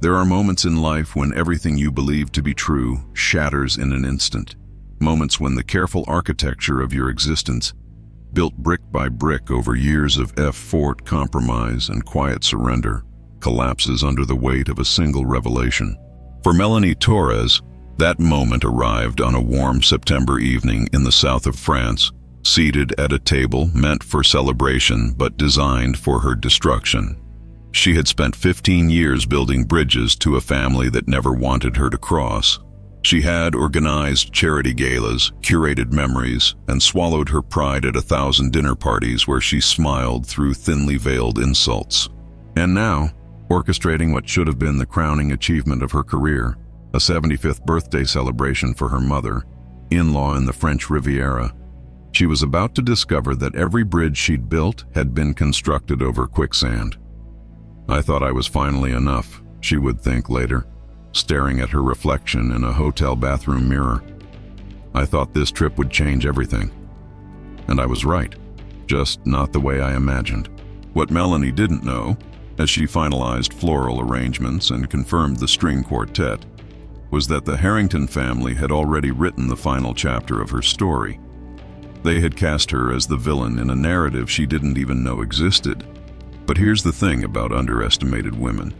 There are moments in life when everything you believe to be true shatters in an instant. Moments when the careful architecture of your existence, built brick by brick over years of effort, compromise, and quiet surrender, collapses under the weight of a single revelation. For Melanie Torres, that moment arrived on a warm September evening in the south of France, seated at a table meant for celebration but designed for her destruction. She had spent 15 years building bridges to a family that never wanted her to cross. She had organized charity galas, curated memories, and swallowed her pride at 1,000 dinner parties where she smiled through thinly veiled insults. And now, orchestrating what should have been the crowning achievement of her career, a 75th birthday celebration for her mother, in-law in the French Riviera, she was about to discover that every bridge she'd built had been constructed over quicksand. I thought I was finally enough, she would think later, staring at her reflection in a hotel bathroom mirror. I thought this trip would change everything. And I was right, just not the way I imagined. What Melanie didn't know, as she finalized floral arrangements and confirmed the string quartet, was that the Harrington family had already written the final chapter of her story. They had cast her as the villain in a narrative she didn't even know existed. But here's the thing about underestimated women.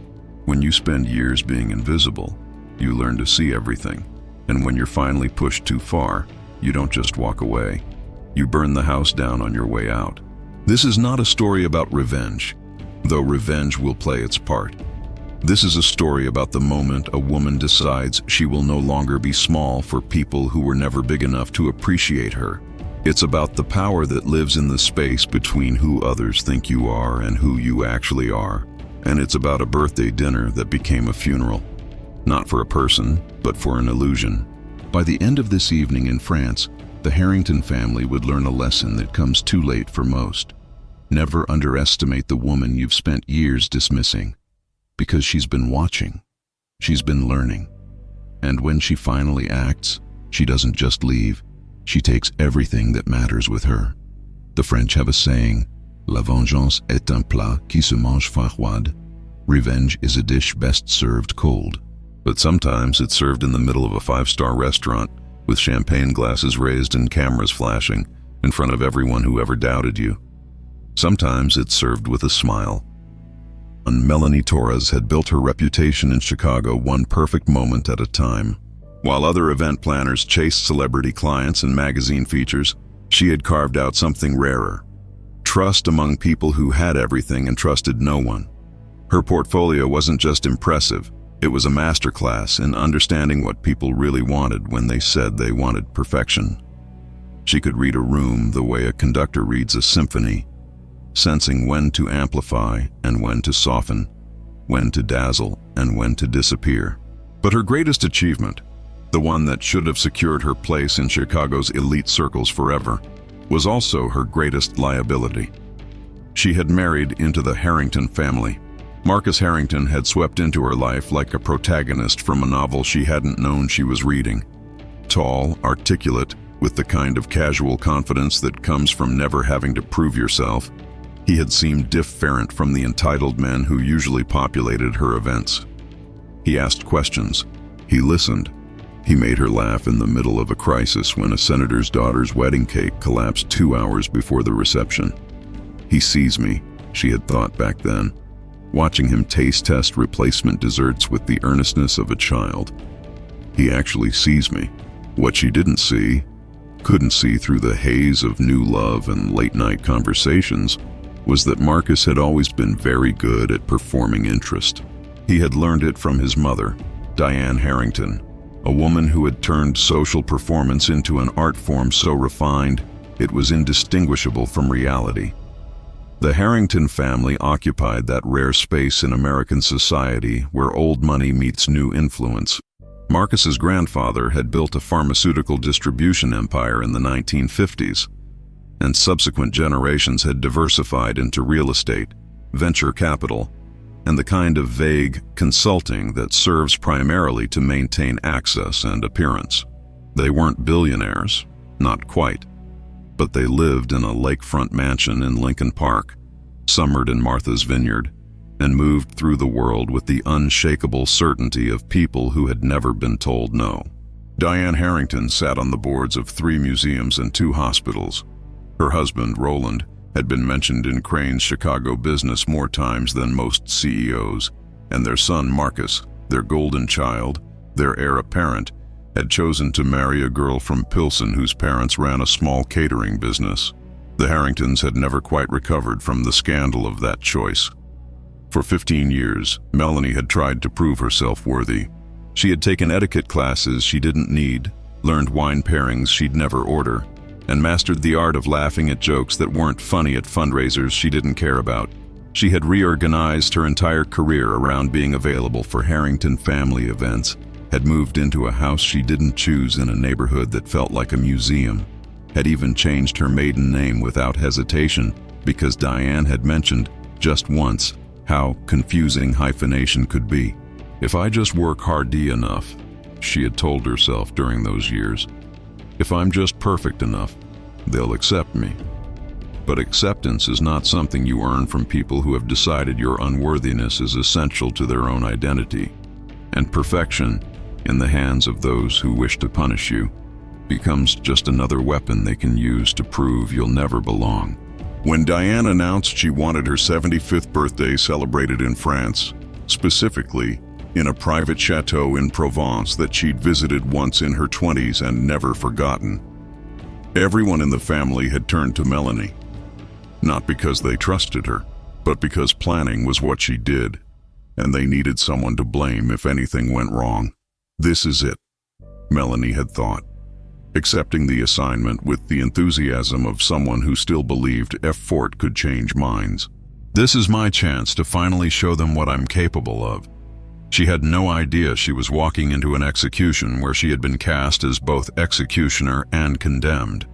When you spend years being invisible, you learn to see everything. And when you're finally pushed too far, you don't just walk away. You burn the house down on your way out. This is not a story about revenge, though revenge will play its part. This is a story about the moment a woman decides she will no longer be small for people who were never big enough to appreciate her. It's about the power that lives in the space between who others think you are and who you actually are. And it's about a birthday dinner that became a funeral. Not for a person, but for an illusion. By the end of this evening in France, the Harrington family would learn a lesson that comes too late for most. Never underestimate the woman you've spent years dismissing. Because she's been watching. She's been learning. And when she finally acts, she doesn't just leave. She takes everything that matters with her. The French have a saying, La vengeance est un plat qui se mange froid. Revenge is a dish best served cold. But sometimes it's served in the middle of a 5-star restaurant, with champagne glasses raised and cameras flashing, in front of everyone who ever doubted you. Sometimes it's served with a smile. And Melanie Torres had built her reputation in Chicago one perfect moment at a time. While other event planners chased celebrity clients and magazine features, she had carved out something rarer. Trust among people who had everything and trusted no one. Her portfolio wasn't just impressive, it was a masterclass in understanding what people really wanted when they said they wanted perfection. She could read a room the way a conductor reads a symphony, sensing when to amplify and when to soften, when to dazzle and when to disappear. But her greatest achievement, the one that should have secured her place in Chicago's elite circles forever, was also her greatest liability. She had married into the Harrington family. Marcus Harrington had swept into her life like a protagonist from a novel she hadn't known she was reading. Tall, articulate, with the kind of casual confidence that comes from never having to prove yourself, he had seemed different from the entitled men who usually populated her events. He asked questions. He listened. He made her laugh in the middle of a crisis when a senator's daughter's wedding cake collapsed 2 hours before the reception. He sees me, she had thought back then, watching him taste test replacement desserts with the earnestness of a child. He actually sees me. What she couldn't see through the haze of new love and late-night conversations, was that Marcus had always been very good at performing interest. He had learned it from his mother, Diane Harrington, a woman who had turned social performance into an art form so refined it was indistinguishable from reality. The Harrington family occupied that rare space in American society where old money meets new influence. Marcus's grandfather had built a pharmaceutical distribution empire in the 1950s, and subsequent generations had diversified into real estate, venture capital, and the kind of vague consulting that serves primarily to maintain access and appearance. They weren't billionaires, not quite, but they lived in a lakefront mansion in Lincoln Park, summered in Martha's Vineyard, and moved through the world with the unshakable certainty of people who had never been told no. Diane Harrington sat on the boards of 3 museums and 2 hospitals. Her husband, Roland, had been mentioned in Crane's Chicago business more times than most CEOs, and their son, Marcus, their golden child, their heir apparent, had chosen to marry a girl from Pilsen whose parents ran a small catering business. The Harringtons had never quite recovered from the scandal of that choice. For 15 years, Melanie had tried to prove herself worthy. She had taken etiquette classes she didn't need, learned wine pairings she'd never order, and mastered the art of laughing at jokes that weren't funny at fundraisers she didn't care about. She had reorganized her entire career around being available for Harrington family events, had moved into a house she didn't choose in a neighborhood that felt like a museum, had even changed her maiden name without hesitation because Diane had mentioned, just once, how confusing hyphenation could be. If I just work hard enough, she had told herself during those years, if I'm just perfect enough, they'll accept me. But acceptance is not something you earn from people who have decided your unworthiness is essential to their own identity. And perfection, in the hands of those who wish to punish you, becomes just another weapon they can use to prove you'll never belong. When Diane announced she wanted her 75th birthday celebrated in France, specifically in a private chateau in Provence that she'd visited once in her 20s and never forgotten, everyone in the family had turned to Melanie. Not because they trusted her, but because planning was what she did, and they needed someone to blame if anything went wrong. This is it, Melanie had thought, accepting the assignment with the enthusiasm of someone who still believed Fort could change minds. This is my chance to finally show them what I'm capable of. She had no idea she was walking into an execution where she had been cast as both executioner and condemned.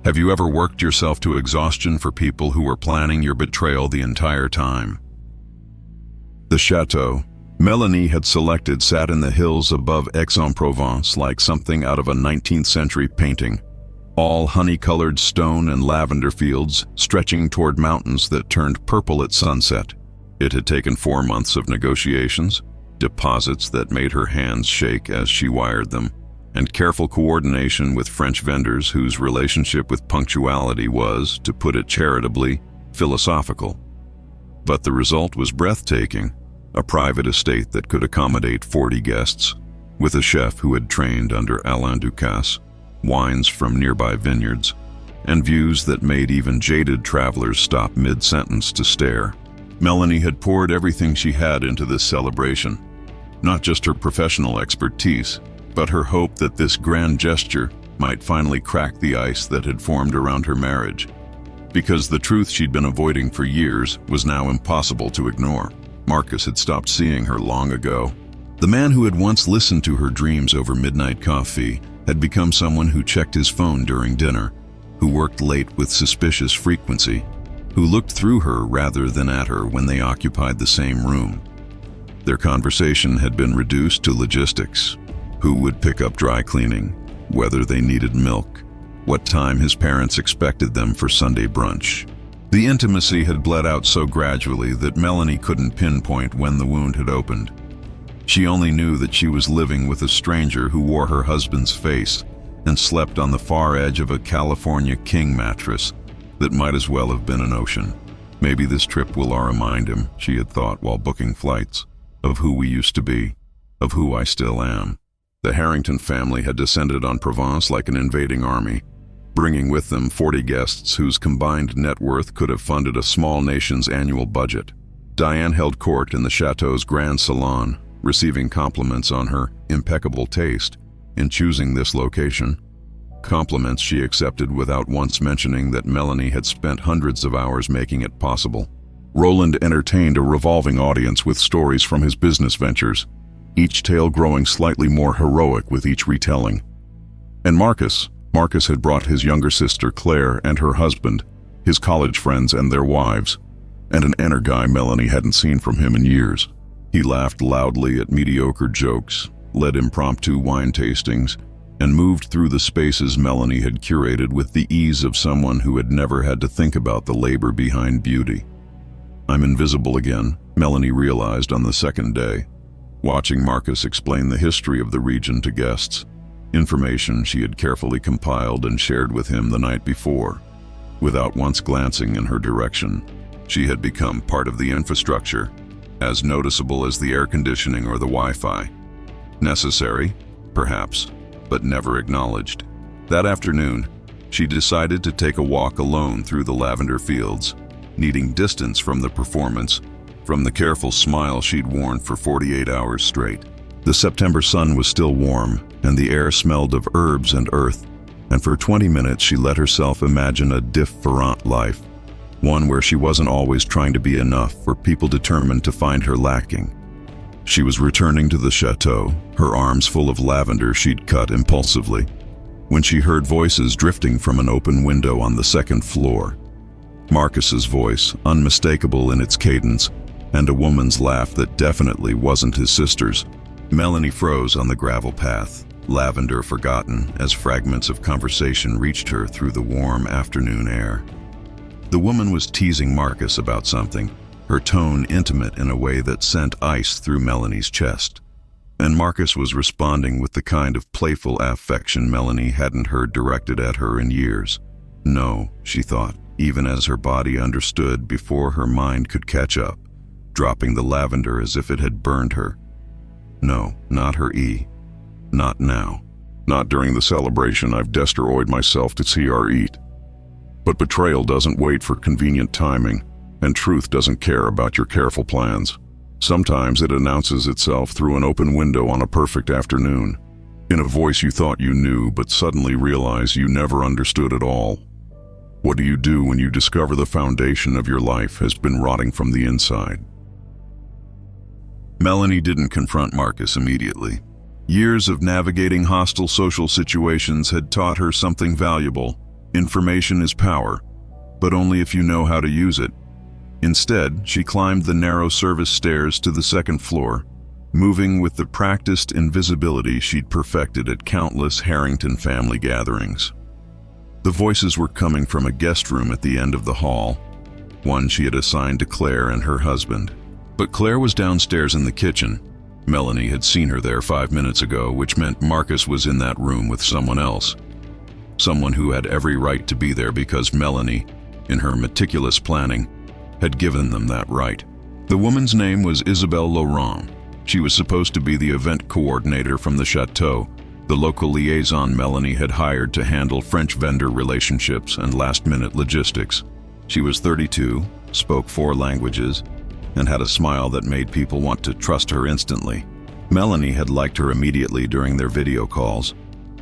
Have you ever worked yourself to exhaustion for people who were planning your betrayal the entire time? The chateau Melanie had selected sat in the hills above Aix-en-Provence like something out of a 19th century painting, all honey-colored stone and lavender fields stretching toward mountains that turned purple at sunset. It had taken 4 months of negotiations, deposits that made her hands shake as she wired them, and careful coordination with French vendors whose relationship with punctuality was, to put it charitably, philosophical. But the result was breathtaking. A private estate that could accommodate 40 guests, with a chef who had trained under Alain Ducasse, wines from nearby vineyards, and views that made even jaded travelers stop mid-sentence to stare. Melanie had poured everything she had into this celebration, not just her professional expertise, but her hope that this grand gesture might finally crack the ice that had formed around her marriage, because the truth she'd been avoiding for years was now impossible to ignore. Marcus had stopped seeing her long ago. The man who had once listened to her dreams over midnight coffee had become someone who checked his phone during dinner, who worked late with suspicious frequency, who looked through her rather than at her when they occupied the same room. Their conversation had been reduced to logistics: who would pick up dry cleaning, whether they needed milk, what time his parents expected them for Sunday brunch. The intimacy had bled out so gradually that Melanie couldn't pinpoint when the wound had opened. She only knew that she was living with a stranger who wore her husband's face and slept on the far edge of a California king mattress that might as well have been an ocean. Maybe this trip will remind him, she had thought while booking flights, of who we used to be, of who I still am. The Harrington family had descended on Provence like an invading army, bringing with them 40 guests whose combined net worth could have funded a small nation's annual budget. Diane held court in the chateau's grand salon, receiving compliments on her impeccable taste in choosing this location, compliments she accepted without once mentioning that Melanie had spent hundreds of hours making it possible. Roland entertained a revolving audience with stories from his business ventures, each tale growing slightly more heroic with each retelling. And Marcus had brought his younger sister Claire and her husband, his college friends and their wives, and an inner guy Melanie hadn't seen from him in years. He laughed loudly at mediocre jokes, led impromptu wine tastings, and moved through the spaces Melanie had curated with the ease of someone who had never had to think about the labor behind beauty. "I'm invisible again," Melanie realized on the second day, watching Marcus explain the history of the region to guests, information she had carefully compiled and shared with him the night before. Without once glancing in her direction, she had become part of the infrastructure, as noticeable as the air conditioning or the Wi-Fi. Necessary, perhaps, but never acknowledged. That afternoon, she decided to take a walk alone through the lavender fields, needing distance from the performance, from the careful smile she'd worn for 48 hours straight. The September sun was still warm, and the air smelled of herbs and earth, and for 20 minutes she let herself imagine a different life, one where she wasn't always trying to be enough for people determined to find her lacking. She was returning to the chateau, her arms full of lavender she'd cut impulsively, when she heard voices drifting from an open window on the second floor. Marcus's voice, unmistakable in its cadence, and a woman's laugh that definitely wasn't his sister's. Melanie froze on the gravel path, lavender forgotten as fragments of conversation reached her through the warm afternoon air. The woman was teasing Marcus about something, her tone intimate in a way that sent ice through Melanie's chest. And Marcus was responding with the kind of playful affection Melanie hadn't heard directed at her in years. No, she thought, even as her body understood before her mind could catch up, dropping the lavender as if it had burned her. No, not her E. Not now. Not during the celebration I've destroyed myself to see her eat. But betrayal doesn't wait for convenient timing, and truth doesn't care about your careful plans. Sometimes it announces itself through an open window on a perfect afternoon, in a voice you thought you knew but suddenly realize you never understood at all. What do you do when you discover the foundation of your life has been rotting from the inside? Melanie didn't confront Marcus immediately. Years of navigating hostile social situations had taught her something valuable. Information is power, but only if you know how to use it. Instead, she climbed the narrow service stairs to the second floor, moving with the practiced invisibility she'd perfected at countless Harrington family gatherings. The voices were coming from a guest room at the end of the hall, one she had assigned to Claire and her husband. But Claire was downstairs in the kitchen. Melanie had seen her there 5 minutes ago, which meant Marcus was in that room with someone else. Someone who had every right to be there because Melanie, in her meticulous planning, had given them that right. The woman's name was Isabelle Laurent. She was supposed to be the event coordinator from the chateau, the local liaison Melanie had hired to handle French vendor relationships and last-minute logistics. She was 32, spoke 4 languages, and had a smile that made people want to trust her instantly. Melanie had liked her immediately during their video calls,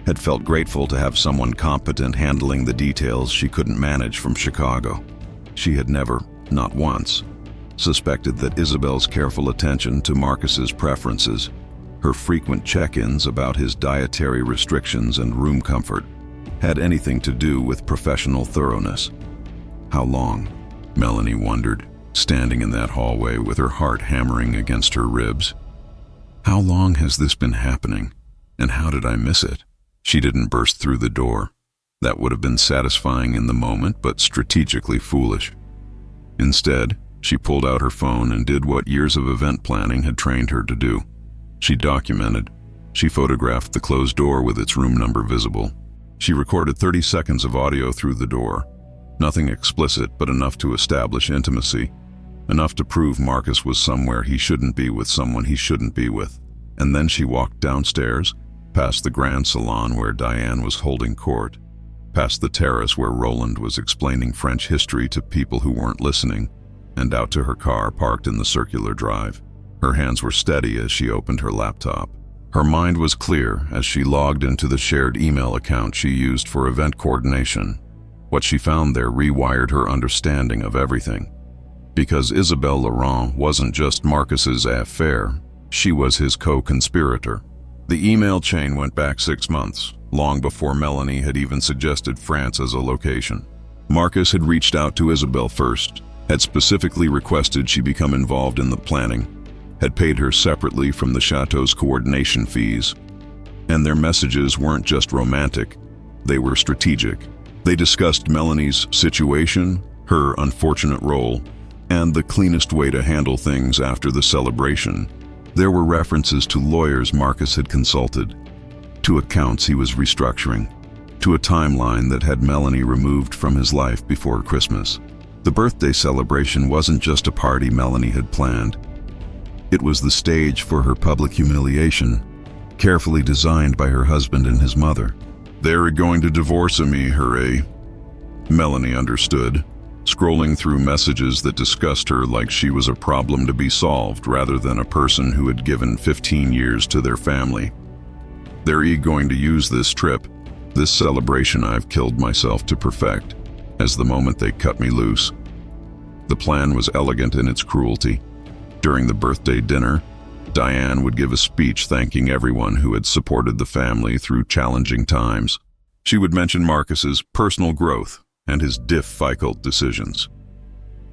had felt grateful to have someone competent handling the details she couldn't manage from Chicago. She had never, not once, suspected that Isabelle's careful attention to Marcus's preferences, her frequent check-ins about his dietary restrictions and room comfort, had anything to do with professional thoroughness. How long? Melanie wondered, standing in that hallway with her heart hammering against her ribs. How long has this been happening, and how did I miss it? She didn't burst through the door. That would have been satisfying in the moment, but strategically foolish. Instead, she pulled out her phone and did what years of event planning had trained her to do. She documented. She photographed the closed door with its room number visible. She recorded 30 seconds of audio through the door. Nothing explicit, but enough to establish intimacy. Enough to prove Marcus was somewhere he shouldn't be with someone he shouldn't be with. And then she walked downstairs, past the grand salon where Diane was holding court, past the terrace where Roland was explaining French history to people who weren't listening, and out to her car parked in the circular drive. Her hands were steady as she opened her laptop. Her mind was clear as she logged into the shared email account she used for event coordination. What she found there rewired her understanding of everything. Because Isabelle Laurent wasn't just Marcus's affair, she was his co-conspirator. The email chain went back 6 months, long before Melanie had even suggested France as a location. Marcus had reached out to Isabelle first, had specifically requested she become involved in the planning, had paid her separately from the chateau's coordination fees. And their messages weren't just romantic, they were strategic. They discussed Melanie's situation, her unfortunate role, and the cleanest way to handle things after the celebration. There were references to lawyers Marcus had consulted, to accounts he was restructuring, to a timeline that had Melanie removed from his life before Christmas. The birthday celebration wasn't just a party Melanie had planned. It was the stage for her public humiliation, carefully designed by her husband and his mother. "They're going to divorce me, hooray," Melanie understood, scrolling through messages that discussed her like she was a problem to be solved rather than a person who had given 15 years to their family. "They're going to use this trip, this celebration I've killed myself to perfect, as the moment they cut me loose." The plan was elegant in its cruelty. During the birthday dinner, Diane would give a speech thanking everyone who had supported the family through challenging times. She would mention Marcus's personal growth and his difficult decisions.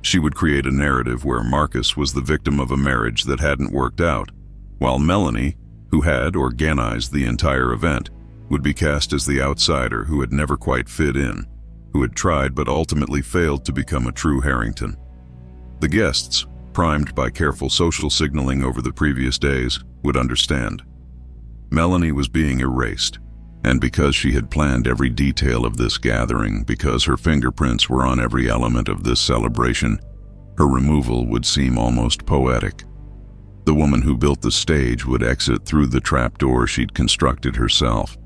She would create a narrative where Marcus was the victim of a marriage that hadn't worked out, while Melanie, who had organized the entire event, would be cast as the outsider who had never quite fit in, who had tried but ultimately failed to become a true Harrington. The guests, primed by careful social signaling over the previous days, would understand. Melanie was being erased, and because she had planned every detail of this gathering, because her fingerprints were on every element of this celebration, her removal would seem almost poetic. The woman who built the stage would exit through the trapdoor she'd constructed herself.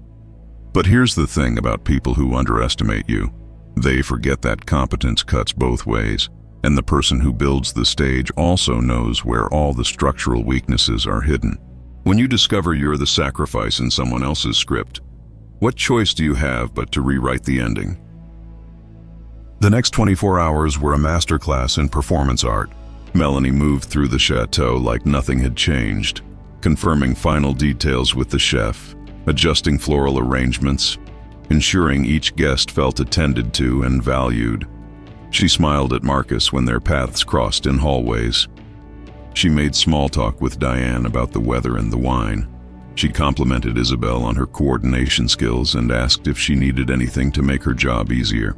But here's the thing about people who underestimate you. They forget that competence cuts both ways, and the person who builds the stage also knows where all the structural weaknesses are hidden. When you discover you're the sacrifice in someone else's script, what choice do you have but to rewrite the ending? The next 24 hours were a masterclass in performance art. Melanie moved through the chateau like nothing had changed, confirming final details with the chef, adjusting floral arrangements, ensuring each guest felt attended to and valued. She smiled at Marcus when their paths crossed in hallways. She made small talk with Diane about the weather and the wine. She complimented Isabel on her coordination skills and asked if she needed anything to make her job easier.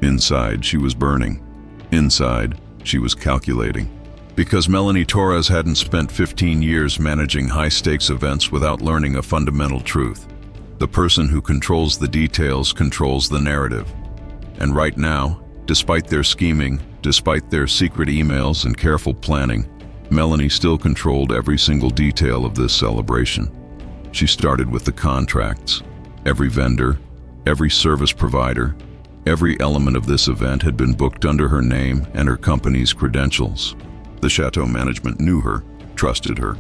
Inside, she was burning. Inside, she was calculating. Because Melanie Torres hadn't spent 15 years managing high-stakes events without learning a fundamental truth. The person who controls the details controls the narrative. And right now, despite their scheming, despite their secret emails and careful planning, Melanie still controlled every single detail of this celebration. She started with the contracts. Every vendor, every service provider, every element of this event had been booked under her name and her company's credentials. The chateau management knew her, trusted her,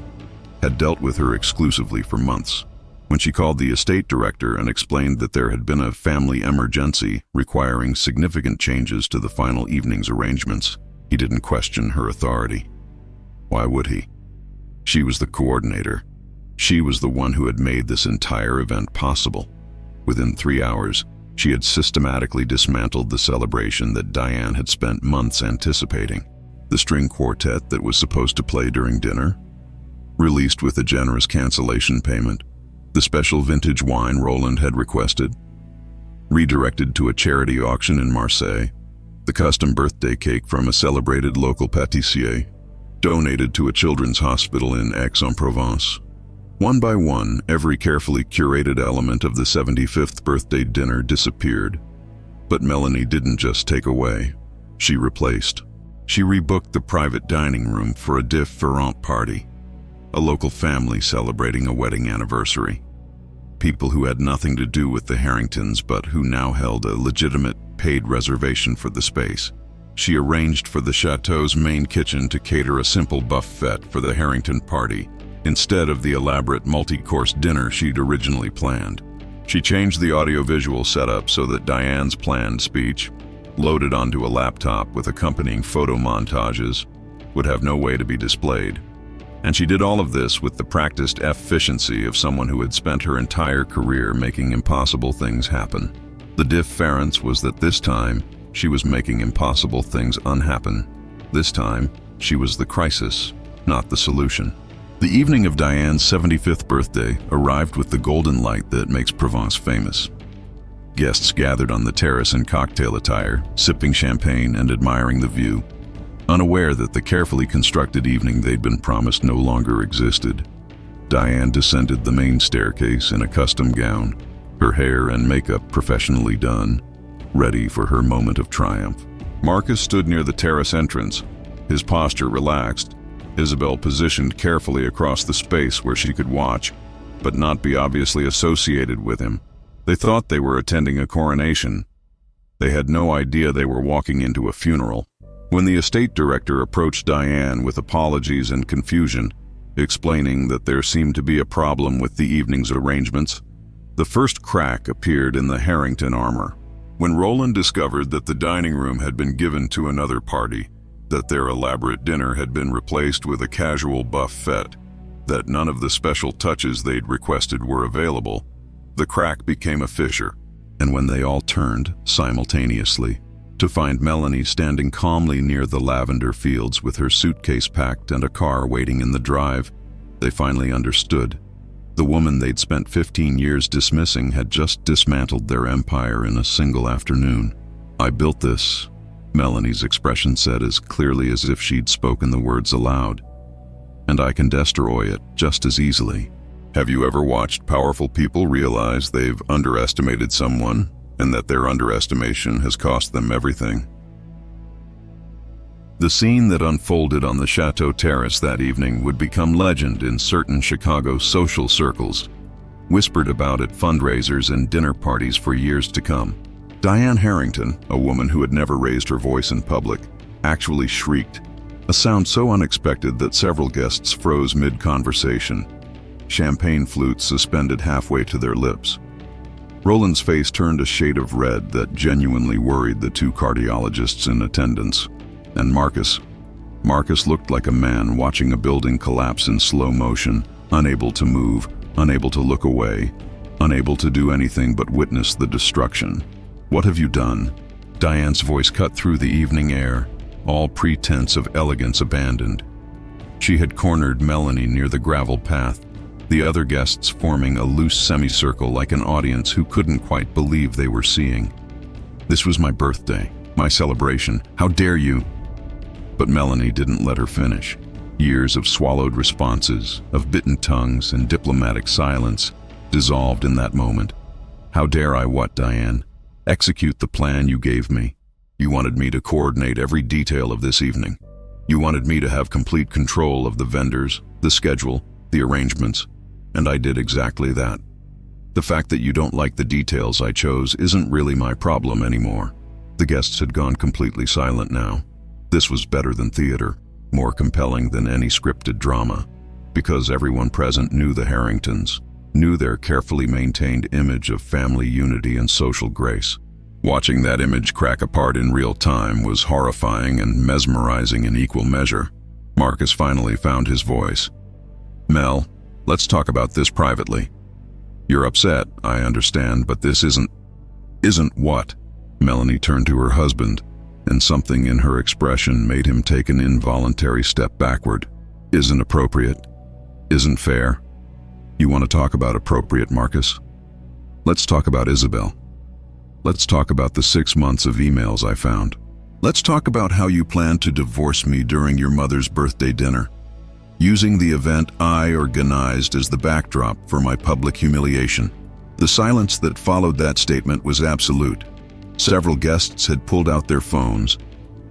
had dealt with her exclusively for months. When she called the estate director and explained that there had been a family emergency requiring significant changes to the final evening's arrangements, he didn't question her authority. Why would he? She was the coordinator. She was the one who had made this entire event possible. Within 3 hours, she had systematically dismantled the celebration that Diane had spent months anticipating. The string quartet that was supposed to play during dinner, released with a generous cancellation payment. The special vintage wine Roland had requested, redirected to a charity auction in Marseille. The custom birthday cake from a celebrated local pâtissier, donated to a children's hospital in Aix-en-Provence. One by one, every carefully curated element of the 75th birthday dinner disappeared. But Melanie didn't just take away, she replaced. She rebooked the private dining room for a différent party, a local family celebrating a wedding anniversary. People who had nothing to do with the Harringtons but who now held a legitimate paid reservation for the space. She arranged for the chateau's main kitchen to cater a simple buffet for the Harrington party, instead of the elaborate multi-course dinner she'd originally planned. She changed the audiovisual setup so that Diane's planned speech, loaded onto a laptop with accompanying photo montages, would have no way to be displayed. And she did all of this with the practiced efficiency of someone who had spent her entire career making impossible things happen. The difference was that this time, she was making impossible things unhappen. This time, she was the crisis, not the solution. The evening of Diane's 75th birthday arrived with the golden light that makes Provence famous. Guests gathered on the terrace in cocktail attire, sipping champagne and admiring the view. Unaware that the carefully constructed evening they'd been promised no longer existed, Diane descended the main staircase in a custom gown, her hair and makeup professionally done, ready for her moment of triumph. Marcus stood near the terrace entrance, his posture relaxed, Isabel positioned carefully across the space where she could watch, but not be obviously associated with him. They thought they were attending a coronation. They had no idea they were walking into a funeral. When the estate director approached Diane with apologies and confusion, explaining that there seemed to be a problem with the evening's arrangements, the first crack appeared in the Harrington armor. When Roland discovered that the dining room had been given to another party, that their elaborate dinner had been replaced with a casual buffet, that none of the special touches they'd requested were available, the crack became a fissure. And when they all turned, simultaneously, to find Melanie standing calmly near the lavender fields with her suitcase packed and a car waiting in the drive, they finally understood. The woman they'd spent 15 years dismissing had just dismantled their empire in a single afternoon. "I built this," Melanie's expression said as clearly as if she'd spoken the words aloud. "And I can destroy it just as easily." Have you ever watched powerful people realize they've underestimated someone and that their underestimation has cost them everything? The scene that unfolded on the Chateau Terrace that evening would become legend in certain Chicago social circles, whispered about at fundraisers and dinner parties for years to come. Diane Harrington, a woman who had never raised her voice in public, actually shrieked, a sound so unexpected that several guests froze mid-conversation, champagne flutes suspended halfway to their lips. Roland's face turned a shade of red that genuinely worried the two cardiologists in attendance. And Marcus looked like a man watching a building collapse in slow motion, unable to move, unable to look away, unable to do anything but witness the destruction. "What have you done?" Diane's voice cut through the evening air, all pretense of elegance abandoned. She had cornered Melanie near the gravel path, the other guests forming a loose semicircle like an audience who couldn't quite believe they were seeing. "This was my birthday, my celebration. How dare you?" But Melanie didn't let her finish. Years of swallowed responses, of bitten tongues and diplomatic silence dissolved in that moment. "How dare I what, Diane? Execute the plan you gave me. You wanted me to coordinate every detail of this evening. You wanted me to have complete control of the vendors, the schedule, the arrangements, and I did exactly that. The fact that you don't like the details I chose isn't really my problem anymore." The guests had gone completely silent now. This was better than theater, more compelling than any scripted drama, because everyone present knew the Harringtons, knew their carefully maintained image of family unity and social grace. Watching that image crack apart in real time was horrifying and mesmerizing in equal measure. Marcus finally found his voice. "Mel, let's talk about this privately. You're upset, I understand, but this isn't what?" Melanie turned to her husband, and something in her expression made him take an involuntary step backward. "Isn't appropriate? Isn't fair? You want to talk about appropriate, Marcus? Let's talk about Isabel. Let's talk about the 6 months of emails I found. Let's talk about how you planned to divorce me during your mother's birthday dinner, using the event I organized as the backdrop for my public humiliation." The silence that followed that statement was absolute. Several guests had pulled out their phones,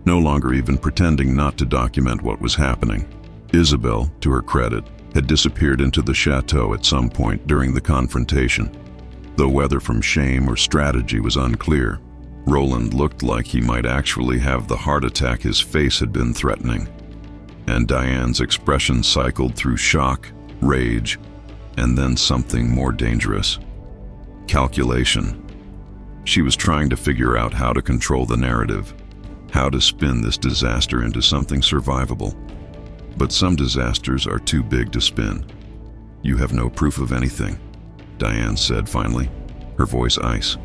no longer even pretending not to document what was happening. Isabel, to her credit, had disappeared into the chateau at some point during the confrontation, though whether from shame or strategy was unclear. Roland looked like he might actually have the heart attack his face had been threatening, and Diane's expression cycled through shock, rage, and then something more dangerous: calculation. She was trying to figure out how to control the narrative, how to spin this disaster into something survivable. But some disasters are too big to spin. "You have no proof of anything," Diane said finally, her voice ice.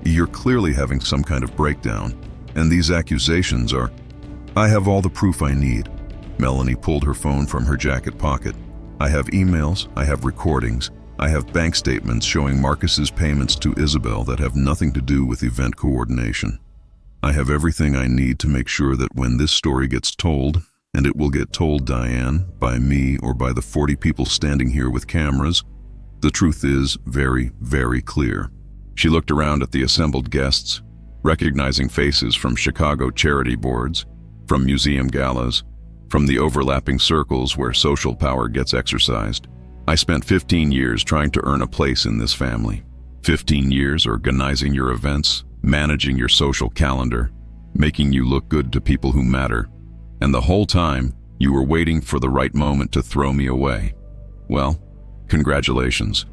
"You're clearly having some kind of breakdown, and these accusations are—" "I have all the proof I need." Melanie pulled her phone from her jacket pocket. "I have emails, I have recordings, I have bank statements showing Marcus's payments to Isabel that have nothing to do with event coordination." I have everything I need to make sure that when this story gets told, and it will get told, Diane, by me or by the 40 people standing here with cameras, the truth is very, very clear. She looked around at the assembled guests, recognizing faces from Chicago charity boards, from museum galas, from the overlapping circles where social power gets exercised. I spent 15 years trying to earn a place in this family. 15 years organizing your events, managing your social calendar, making you look good to people who matter. And the whole time, you were waiting for the right moment to throw me away. Well, congratulations.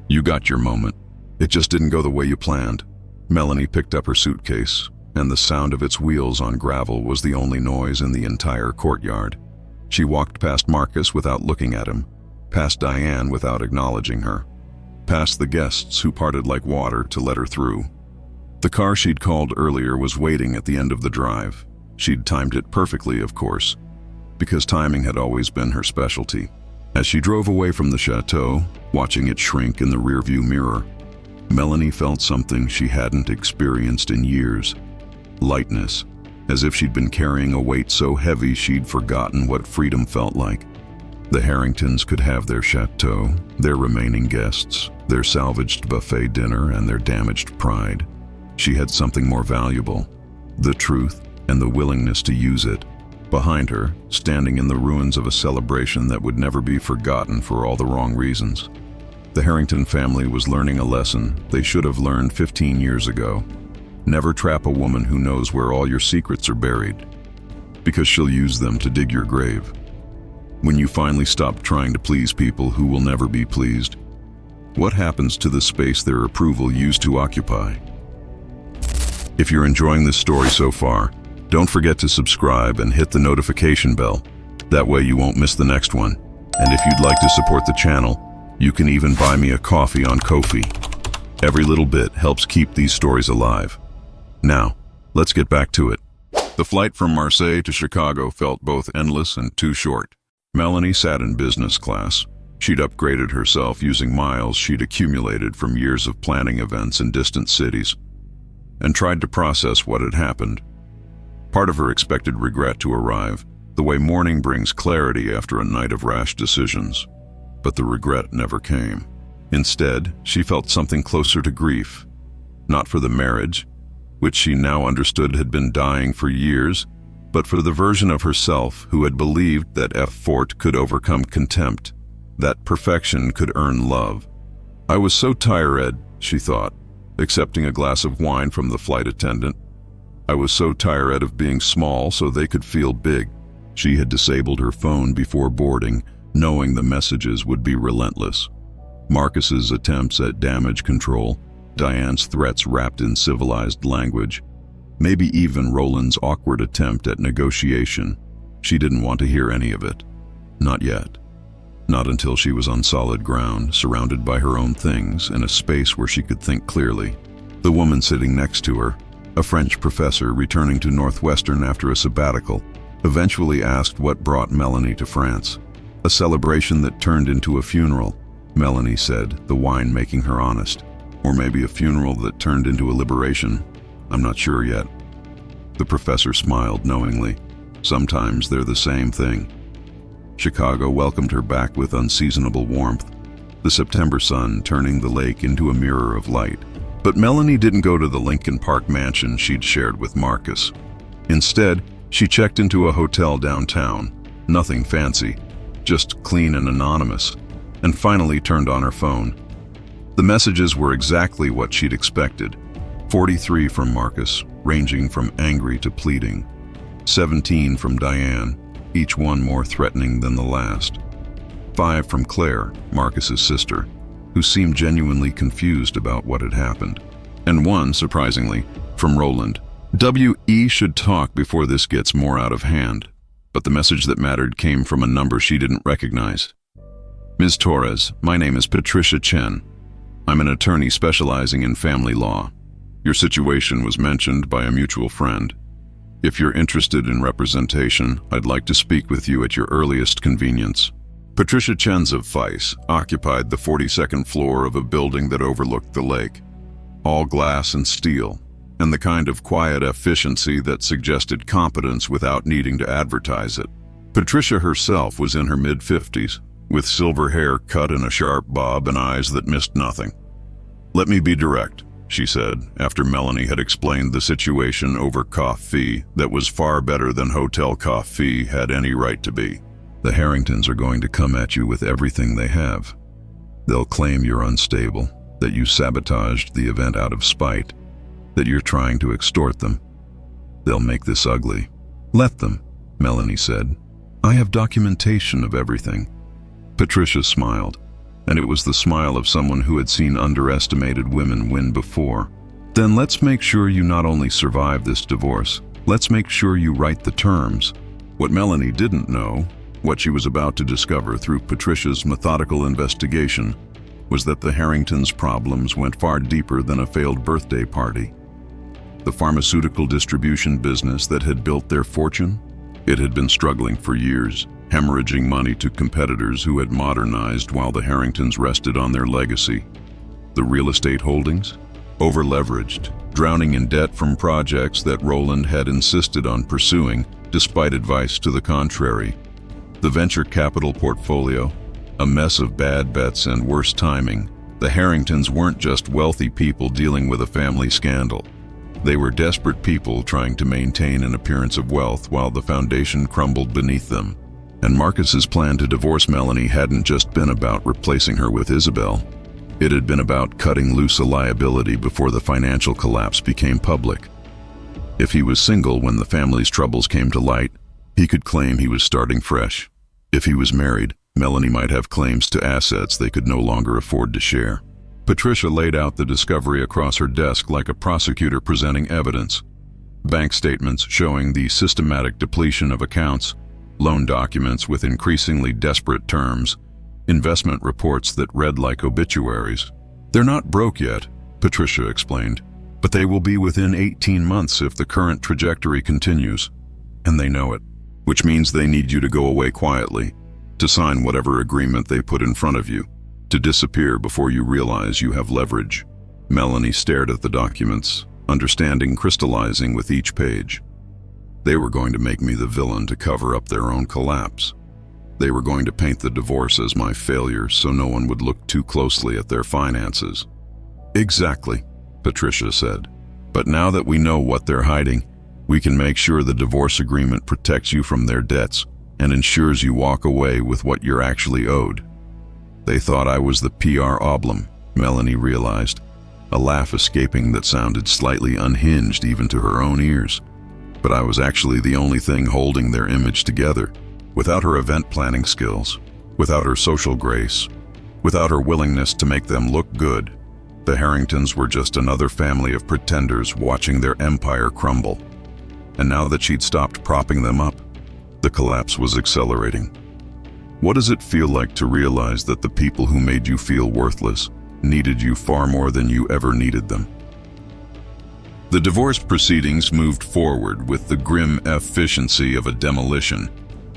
You got your moment. It just didn't go the way you planned. Melanie picked up her suitcase, and the sound of its wheels on gravel was the only noise in the entire courtyard. She walked past Marcus without looking at him, past Diane without acknowledging her, past the guests who parted like water to let her through. The car she'd called earlier was waiting at the end of the drive. She'd timed it perfectly, of course, because timing had always been her specialty. As she drove away from the chateau, watching it shrink in the rearview mirror, Melanie felt something she hadn't experienced in years. Lightness, as if she'd been carrying a weight so heavy she'd forgotten what freedom felt like. The Harringtons could have their chateau, their remaining guests, their salvaged buffet dinner, and their damaged pride. She had something more valuable, the truth and the willingness to use it. Behind her, standing in the ruins of a celebration that would never be forgotten for all the wrong reasons. The Harrington family was learning a lesson they should have learned 15 years ago. Never trap a woman who knows where all your secrets are buried, because she'll use them to dig your grave. When you finally stop trying to please people who will never be pleased, what happens to the space their approval used to occupy? If you're enjoying this story so far, don't forget to subscribe and hit the notification bell. That way you won't miss the next one. And if you'd like to support the channel, you can even buy me a coffee on Ko-fi. Every little bit helps keep these stories alive. Now, let's get back to it. The flight from Marseille to Chicago felt both endless and too short. Melanie sat in business class. She'd upgraded herself using miles she'd accumulated from years of planning events in distant cities, and tried to process what had happened. Part of her expected regret to arrive, the way morning brings clarity after a night of rash decisions. But the regret never came. Instead, she felt something closer to grief. Not for the marriage, which she now understood had been dying for years, but for the version of herself who had believed that effort could overcome contempt, that perfection could earn love. I was so tired, she thought, accepting a glass of wine from the flight attendant. I was so tired of being small so they could feel big. She had disabled her phone before boarding, knowing the messages would be relentless. Marcus's attempts at damage control, Diane's threats wrapped in civilized language, maybe even Roland's awkward attempt at negotiation. She didn't want to hear any of it. Not yet. Not until she was on solid ground, surrounded by her own things, in a space where she could think clearly. The woman sitting next to her, a French professor returning to Northwestern after a sabbatical, eventually asked what brought Melanie to France. A celebration that turned into a funeral, Melanie said, the wine making her honest. Or maybe a funeral that turned into a liberation. I'm not sure yet. The professor smiled knowingly. Sometimes they're the same thing. Chicago welcomed her back with unseasonable warmth, the September sun turning the lake into a mirror of light. But Melanie didn't go to the Lincoln Park mansion she'd shared with Marcus. Instead, she checked into a hotel downtown. Nothing fancy, just clean and anonymous, and finally turned on her phone. The messages were exactly what she'd expected. 43 from Marcus, ranging from angry to pleading. 17 from Diane, each one more threatening than the last. 5 from Claire, Marcus's sister, who seemed genuinely confused about what had happened. And 1, surprisingly, from Roland. W.E. should talk before this gets more out of hand. But the message that mattered came from a number she didn't recognize. Ms. Torres, my name is Patricia Chen. I'm an attorney specializing in family law. Your situation was mentioned by a mutual friend. If you're interested in representation, I'd like to speak with you at your earliest convenience. Patricia Chen's of Vice occupied the 42nd floor of a building that overlooked the lake. All glass and steel, and the kind of quiet efficiency that suggested competence without needing to advertise it. Patricia herself was in her mid-50s, with silver hair cut in a sharp bob and eyes that missed nothing. "Let me be direct," she said, after Melanie had explained the situation over coffee that was far better than hotel coffee had any right to be. "The Harringtons are going to come at you with everything they have. They'll claim you're unstable, that you sabotaged the event out of spite, that you're trying to extort them. They'll make this ugly." "Let them," Melanie said. "I have documentation of everything." Patricia smiled, and it was the smile of someone who had seen underestimated women win before. "Then let's make sure you not only survive this divorce, let's make sure you write the terms." What Melanie didn't know, what she was about to discover through Patricia's methodical investigation, was that the Harringtons' problems went far deeper than a failed birthday party. The pharmaceutical distribution business that had built their fortune, it had been struggling for years, hemorrhaging money to competitors who had modernized while the Harringtons rested on their legacy. The real estate holdings? Over-leveraged, drowning in debt from projects that Roland had insisted on pursuing, despite advice to the contrary. The venture capital portfolio? A mess of bad bets and worse timing. The Harringtons weren't just wealthy people dealing with a family scandal. They were desperate people trying to maintain an appearance of wealth while the foundation crumbled beneath them. And Marcus's plan to divorce Melanie hadn't just been about replacing her with Isabel. It had been about cutting loose a liability before the financial collapse became public. If he was single when the family's troubles came to light, he could claim he was starting fresh. If he was married, Melanie might have claims to assets they could no longer afford to share. Patricia laid out the discovery across her desk like a prosecutor presenting evidence. Bank statements showing the systematic depletion of accounts, loan documents with increasingly desperate terms, investment reports that read like obituaries. "They're not broke yet," Patricia explained, "but they will be within 18 months if the current trajectory continues. And they know it, which means they need you to go away quietly, to sign whatever agreement they put in front of you, to disappear before you realize you have leverage." Melanie stared at the documents, understanding crystallizing with each page. They were going to make me the villain to cover up their own collapse. They were going to paint the divorce as my failure so no one would look too closely at their finances. "Exactly," Patricia said. "But now that we know what they're hiding, we can make sure the divorce agreement protects you from their debts and ensures you walk away with what you're actually owed." They thought I was the PR oblong, Melanie realized, a laugh escaping that sounded slightly unhinged even to her own ears. But I was actually the only thing holding their image together. Without her event planning skills, without her social grace, without her willingness to make them look good, the Harringtons were just another family of pretenders watching their empire crumble. And now that she'd stopped propping them up, the collapse was accelerating. What does it feel like to realize that the people who made you feel worthless needed you far more than you ever needed them? The divorce proceedings moved forward with the grim efficiency of a demolition,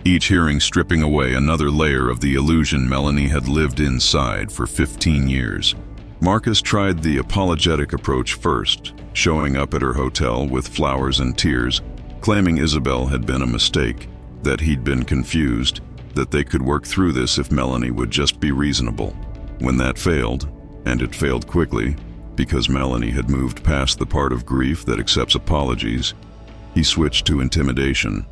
each hearing stripping away another layer of the illusion Melanie had lived inside for 15 years. Marcus tried the apologetic approach first, showing up at her hotel with flowers and tears, claiming Isabel had been a mistake, that he'd been confused, that they could work through this if Melanie would just be reasonable. When that failed, and it failed quickly, because Melanie had moved past the part of grief that accepts apologies, he switched to intimidation.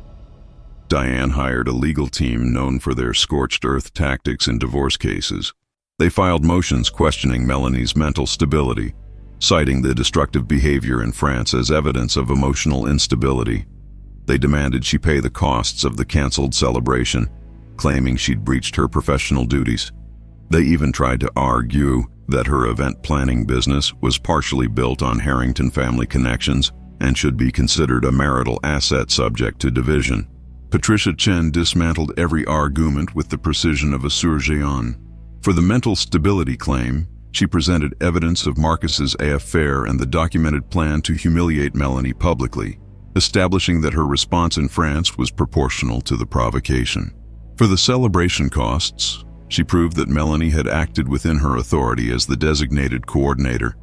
Diane hired a legal team known for their scorched earth tactics in divorce cases. They filed motions questioning Melanie's mental stability, citing the destructive behavior in France as evidence of emotional instability. They demanded she pay the costs of the canceled celebration, claiming she'd breached her professional duties. They even tried to argue that her event planning business was partially built on Harrington family connections and should be considered a marital asset subject to division. Patricia Chen dismantled every argument with the precision of a surgeon. For the mental stability claim, she presented evidence of Marcus's affair and the documented plan to humiliate Melanie publicly, establishing that her response in France was proportional to the provocation. For the celebration costs, she proved that Melanie had acted within her authority as the designated coordinator.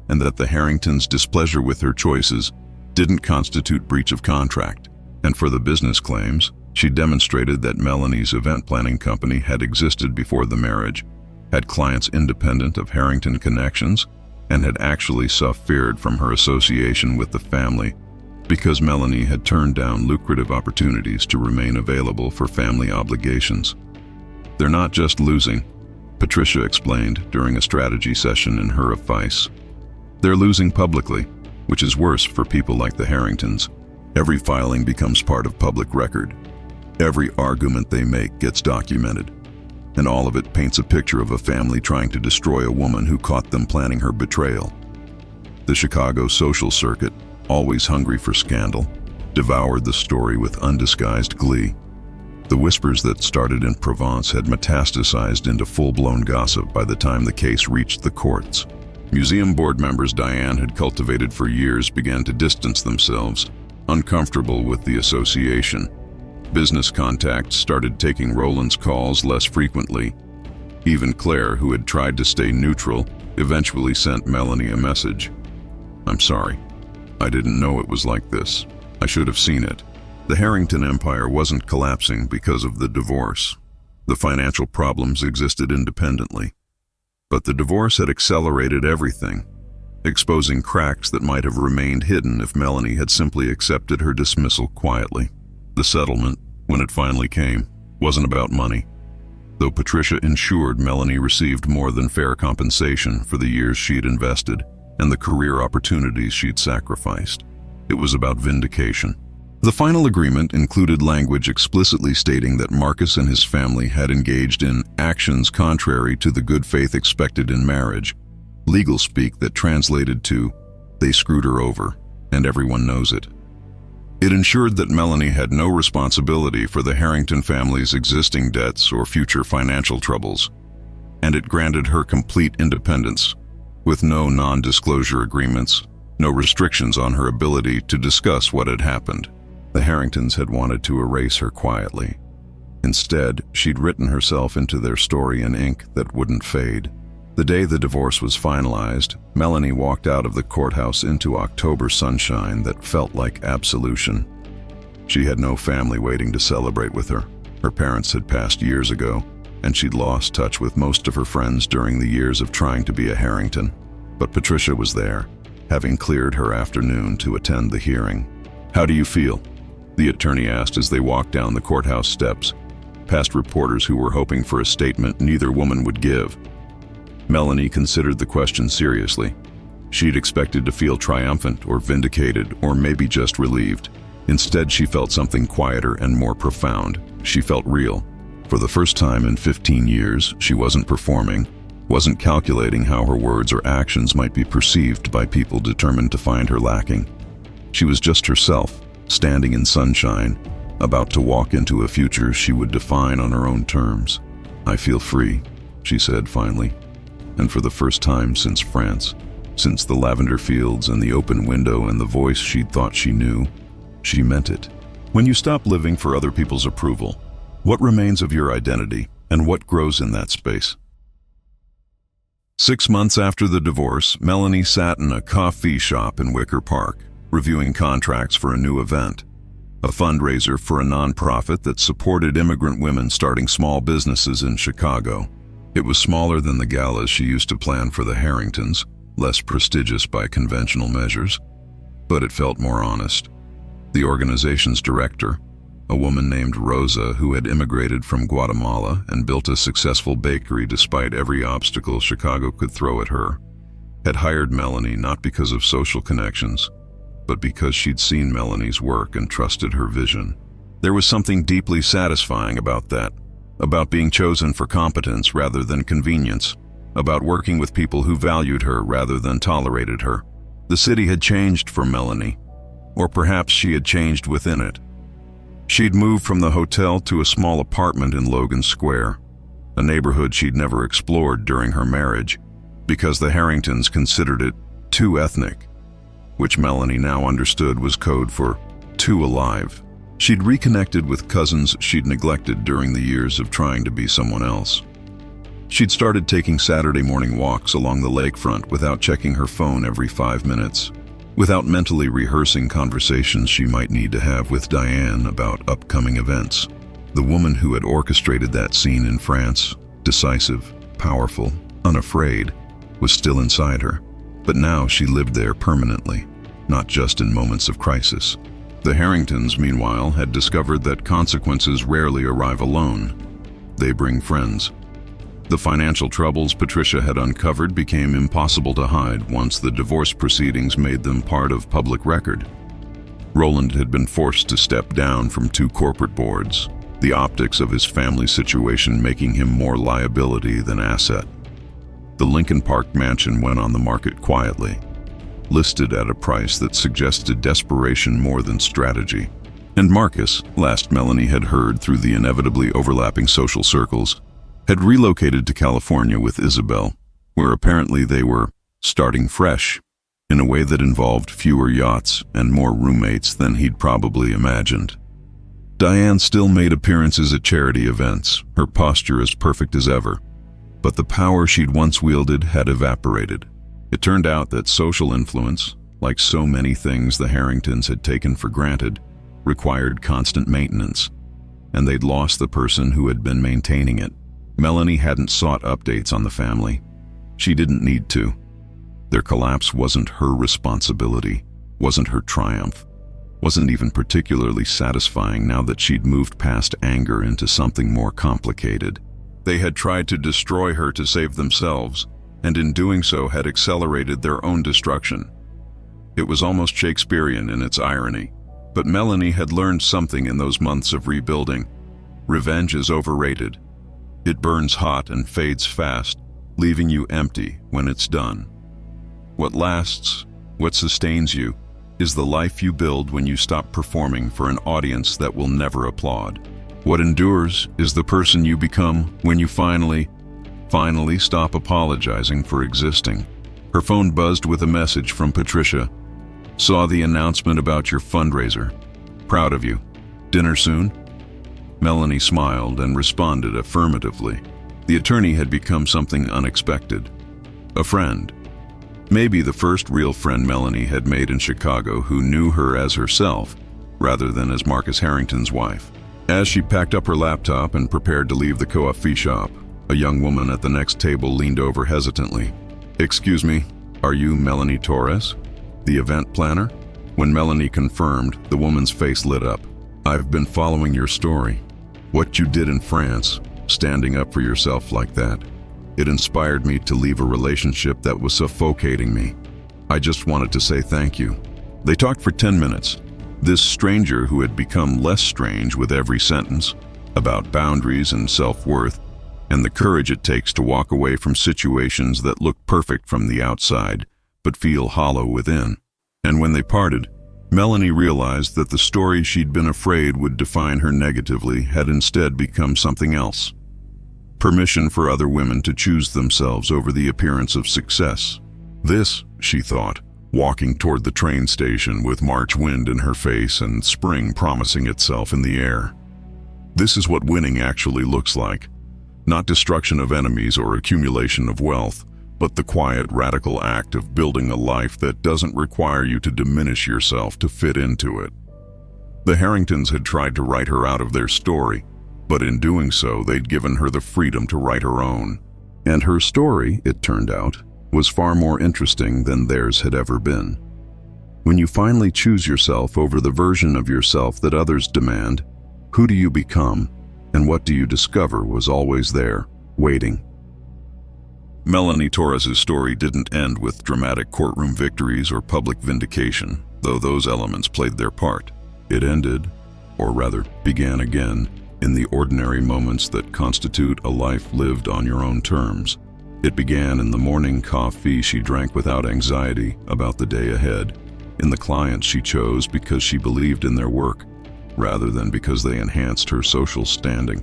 and that the Harringtons' displeasure with her choices didn't constitute breach of contract. And for the business claims, she demonstrated that Melanie's event planning company had existed before the marriage, had clients independent of Harrington connections, and had actually suffered from her association with the family because Melanie had turned down lucrative opportunities to remain available for family obligations. "They're not just losing," Patricia explained during a strategy session in her advice. "They're losing publicly, which is worse for people like the Harringtons. Every filing becomes part of public record. Every argument they make gets documented. And all of it paints a picture of a family trying to destroy a woman who caught them planning her betrayal." The Chicago social circuit, always hungry for scandal, devoured the story with undisguised glee. The whispers that started in Provence had metastasized into full-blown gossip by the time the case reached the courts. Museum board members Diane had cultivated for years began to distance themselves, uncomfortable with the association. Business contacts started taking Roland's calls less frequently. Even Claire, who had tried to stay neutral, eventually sent Melanie a message. "I'm sorry. I didn't know it was like this. I should have seen it." The Harrington empire wasn't collapsing because of the divorce. The financial problems existed independently. But the divorce had accelerated everything, exposing cracks that might have remained hidden if Melanie had simply accepted her dismissal quietly. The settlement, when it finally came, wasn't about money. Though Patricia ensured Melanie received more than fair compensation for the years she'd invested and the career opportunities she'd sacrificed, it was about vindication. The final agreement included language explicitly stating that Marcus and his family had engaged in actions contrary to the good faith expected in marriage, legal speak that translated to, "They screwed her over, and everyone knows it." It ensured that Melanie had no responsibility for the Harrington family's existing debts or future financial troubles, and it granted her complete independence, with no non-disclosure agreements, no restrictions on her ability to discuss what had happened. The Harringtons had wanted to erase her quietly. Instead, she'd written herself into their story in ink that wouldn't fade. The day the divorce was finalized, Melanie walked out of the courthouse into October sunshine that felt like absolution. She had no family waiting to celebrate with her. Her parents had passed years ago, and she'd lost touch with most of her friends during the years of trying to be a Harrington. But Patricia was there, having cleared her afternoon to attend the hearing. "How do you feel?" the attorney asked as they walked down the courthouse steps, past reporters who were hoping for a statement neither woman would give. Melanie considered the question seriously. She'd expected to feel triumphant or vindicated or maybe just relieved. Instead, she felt something quieter and more profound. She felt real. For the first time in 15 years, she wasn't performing, wasn't calculating how her words or actions might be perceived by people determined to find her lacking. She was just herself, standing in sunshine, about to walk into a future she would define on her own terms. "I feel free," she said finally. And for the first time since France, since the lavender fields and the open window and the voice she'd thought she knew, she meant it. When you stop living for other people's approval, what remains of your identity and what grows in that space? 6 months after the divorce, Melanie sat in a coffee shop in Wicker Park, reviewing contracts for a new event, a fundraiser for a nonprofit that supported immigrant women starting small businesses in Chicago. It was smaller than the galas she used to plan for the Harringtons, less prestigious by conventional measures, but it felt more honest. The organization's director, a woman named Rosa who had immigrated from Guatemala and built a successful bakery despite every obstacle Chicago could throw at her, had hired Melanie not because of social connections, but because she'd seen Melanie's work and trusted her vision. There was something deeply satisfying about that, about being chosen for competence rather than convenience, about working with people who valued her rather than tolerated her. The city had changed for Melanie, or perhaps she had changed within it. She'd moved from the hotel to a small apartment in Logan Square, a neighborhood she'd never explored during her marriage, because the Harringtons considered it too ethnic, which Melanie now understood was code for too alive. She'd reconnected with cousins she'd neglected during the years of trying to be someone else. She'd started taking Saturday morning walks along the lakefront without checking her phone every 5 minutes, without mentally rehearsing conversations she might need to have with Diane about upcoming events. The woman who had orchestrated that scene in France, decisive, powerful, unafraid, was still inside her. But now she lived there permanently, not just in moments of crisis. The Harringtons, meanwhile, had discovered that consequences rarely arrive alone. They bring friends. The financial troubles Patricia had uncovered became impossible to hide once the divorce proceedings made them part of public record. Roland had been forced to step down from 2 corporate boards, the optics of his family situation making him more liability than asset. The Lincoln Park mansion went on the market quietly, listed at a price that suggested desperation more than strategy. And Marcus, last Melanie had heard through the inevitably overlapping social circles, had relocated to California with Isabel, where apparently they were starting fresh, in a way that involved fewer yachts and more roommates than he'd probably imagined. Diane still made appearances at charity events, her posture as perfect as ever, but the power she'd once wielded had evaporated. It turned out that social influence, like so many things the Harringtons had taken for granted, required constant maintenance, and they'd lost the person who had been maintaining it. Melanie hadn't sought updates on the family. She didn't need to. Their collapse wasn't her responsibility, wasn't her triumph, wasn't even particularly satisfying now that she'd moved past anger into something more complicated. They had tried to destroy her to save themselves, and in doing so had accelerated their own destruction. It was almost Shakespearean in its irony, but Melanie had learned something in those months of rebuilding. Revenge is overrated. It burns hot and fades fast, leaving you empty when it's done. What lasts, what sustains you, is the life you build when you stop performing for an audience that will never applaud. What endures is the person you become when you finally stop apologizing for existing. Her phone buzzed with a message from Patricia. Saw the announcement about your fundraiser. Proud of you. Dinner soon? Melanie smiled and responded affirmatively. The attorney had become something unexpected. A friend. Maybe the first real friend Melanie had made in Chicago who knew her as herself, rather than as Marcus Harrington's wife. As she packed up her laptop and prepared to leave the coffee shop, a young woman at the next table leaned over hesitantly. "Excuse me, are you Melanie Torres, the event planner?" When Melanie confirmed, the woman's face lit up. "I've been following your story. What you did in France, standing up for yourself like that, it inspired me to leave a relationship that was suffocating me. I just wanted to say thank you." They talked for 10 minutes. This stranger who had become less strange with every sentence, about boundaries and self-worth, and the courage it takes to walk away from situations that look perfect from the outside, but feel hollow within. And when they parted, Melanie realized that the story she'd been afraid would define her negatively had instead become something else. Permission for other women to choose themselves over the appearance of success. This, she thought, walking toward the train station with March wind in her face and spring promising itself in the air. This is what winning actually looks like. Not destruction of enemies or accumulation of wealth, but the quiet, radical act of building a life that doesn't require you to diminish yourself to fit into it. The Harringtons had tried to write her out of their story, but in doing so, they'd given her the freedom to write her own. And her story, it turned out, was far more interesting than theirs had ever been. When you finally choose yourself over the version of yourself that others demand, who do you become, and what do you discover was always there, waiting. Melanie Torres's story didn't end with dramatic courtroom victories or public vindication, though those elements played their part. It ended, or rather began again, in the ordinary moments that constitute a life lived on your own terms. It began in the morning coffee she drank without anxiety about the day ahead, in the clients she chose because she believed in their work, rather than because they enhanced her social standing,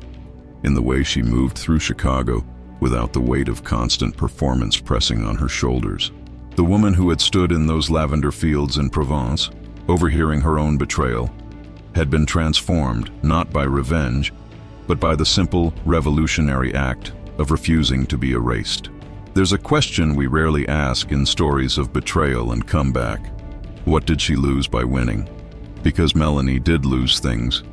in the way she moved through Chicago without the weight of constant performance pressing on her shoulders. The woman who had stood in those lavender fields in Provence, overhearing her own betrayal, had been transformed not by revenge, but by the simple revolutionary act of refusing to be erased. There's a question we rarely ask in stories of betrayal and comeback. What did she lose by winning? Because Melanie did lose things.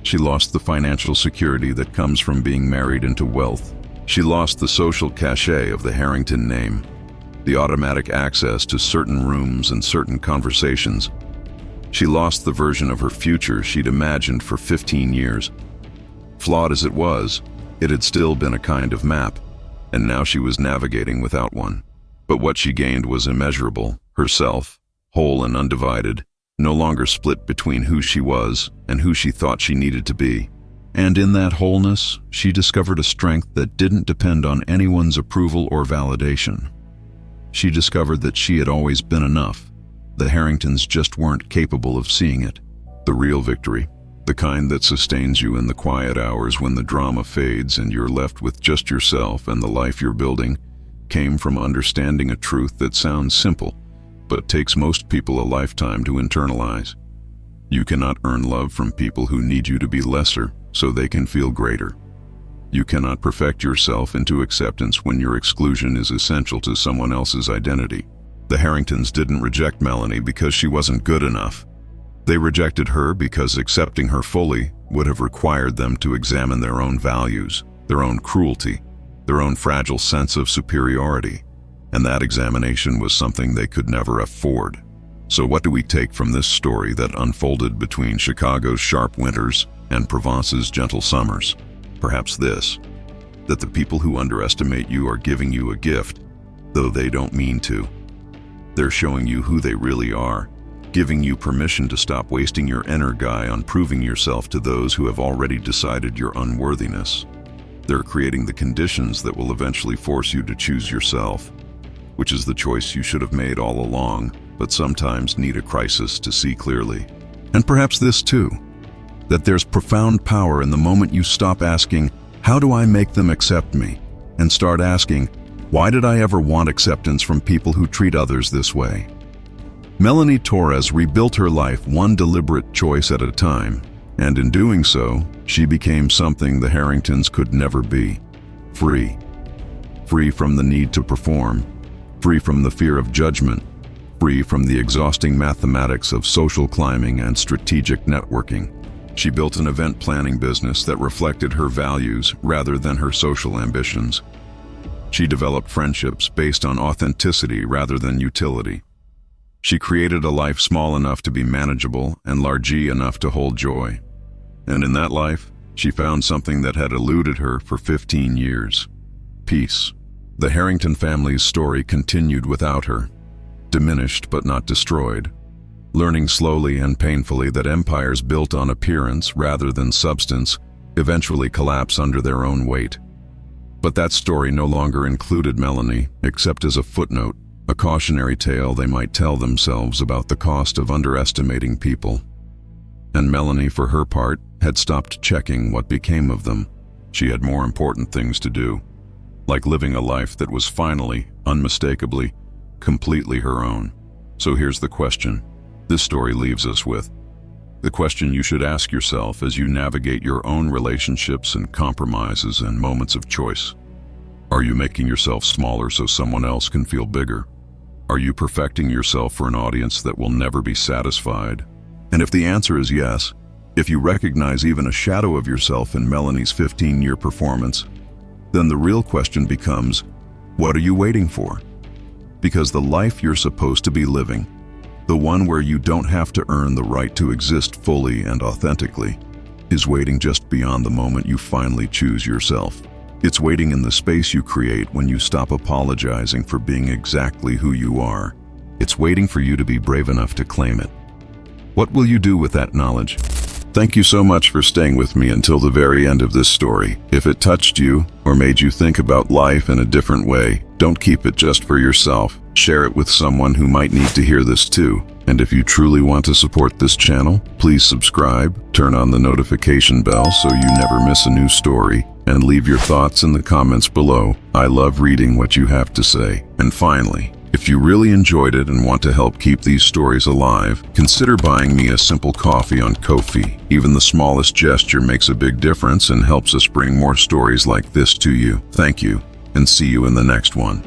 She lost the financial security that comes from being married into wealth. She lost the social cachet of the Harrington name, the automatic access to certain rooms and certain conversations. She lost the version of her future she'd imagined for 15 years. Flawed as it was, it had still been a kind of map, and now she was navigating without one. But what she gained was immeasurable: herself, whole and undivided, no longer split between who she was and who she thought she needed to be. And in that wholeness, she discovered a strength that didn't depend on anyone's approval or validation. She discovered that she had always been enough. The Harringtons just weren't capable of seeing it. The real victory, the kind that sustains you in the quiet hours when the drama fades and you're left with just yourself and the life you're building, came from understanding a truth that sounds simple, but takes most people a lifetime to internalize. You cannot earn love from people who need you to be lesser so they can feel greater. You cannot perfect yourself into acceptance when your exclusion is essential to someone else's identity. The Harringtons didn't reject Melanie because she wasn't good enough. They rejected her because accepting her fully would have required them to examine their own values, their own cruelty, their own fragile sense of superiority. And that examination was something they could never afford. So what do we take from this story that unfolded between Chicago's sharp winters and Provence's gentle summers? Perhaps this: that the people who underestimate you are giving you a gift, though they don't mean to. They're showing you who they really are, giving you permission to stop wasting your energy on proving yourself to those who have already decided your unworthiness. They're creating the conditions that will eventually force you to choose yourself, which is the choice you should have made all along, but sometimes need a crisis to see clearly. And perhaps this too: that there's profound power in the moment you stop asking, "How do I make them accept me?" and start asking, "Why did I ever want acceptance from people who treat others this way?" Melanie Torres rebuilt her life one deliberate choice at a time, and in doing so, she became something the Harringtons could never be: free. Free from the need to perform, free from the fear of judgment, free from the exhausting mathematics of social climbing and strategic networking. She built an event planning business that reflected her values rather than her social ambitions. She developed friendships based on authenticity rather than utility. She created a life small enough to be manageable and large enough to hold joy. And in that life, she found something that had eluded her for 15 years: peace. The Harrington family's story continued without her, diminished but not destroyed, learning slowly and painfully that empires built on appearance rather than substance eventually collapse under their own weight. But that story no longer included Melanie, except as a footnote, a cautionary tale they might tell themselves about the cost of underestimating people. And Melanie, for her part, had stopped checking what became of them. She had more important things to do, like living a life that was finally, unmistakably, completely her own. So here's the question this story leaves us with. The question you should ask yourself as you navigate your own relationships and compromises and moments of choice. Are you making yourself smaller so someone else can feel bigger? Are you perfecting yourself for an audience that will never be satisfied? And if the answer is yes, if you recognize even a shadow of yourself in Melanie's 15-year performance, then the real question becomes, what are you waiting for? Because the life you're supposed to be living, the one where you don't have to earn the right to exist fully and authentically, is waiting just beyond the moment you finally choose yourself. It's waiting in the space you create when you stop apologizing for being exactly who you are. It's waiting for you to be brave enough to claim it. What will you do with that knowledge? Thank you so much for staying with me until the very end of this story. If it touched you or made you think about life in a different way, don't keep it just for yourself. Share it with someone who might need to hear this too. And if you truly want to support this channel, please subscribe, turn on the notification bell so you never miss a new story, and leave your thoughts in the comments below. I love reading what you have to say. And finally, If you really enjoyed it and want to help keep these stories alive, consider buying me a simple coffee on Ko-fi. Even the smallest gesture makes a big difference and helps us bring more stories like this to you. Thank you, and see you in the next one.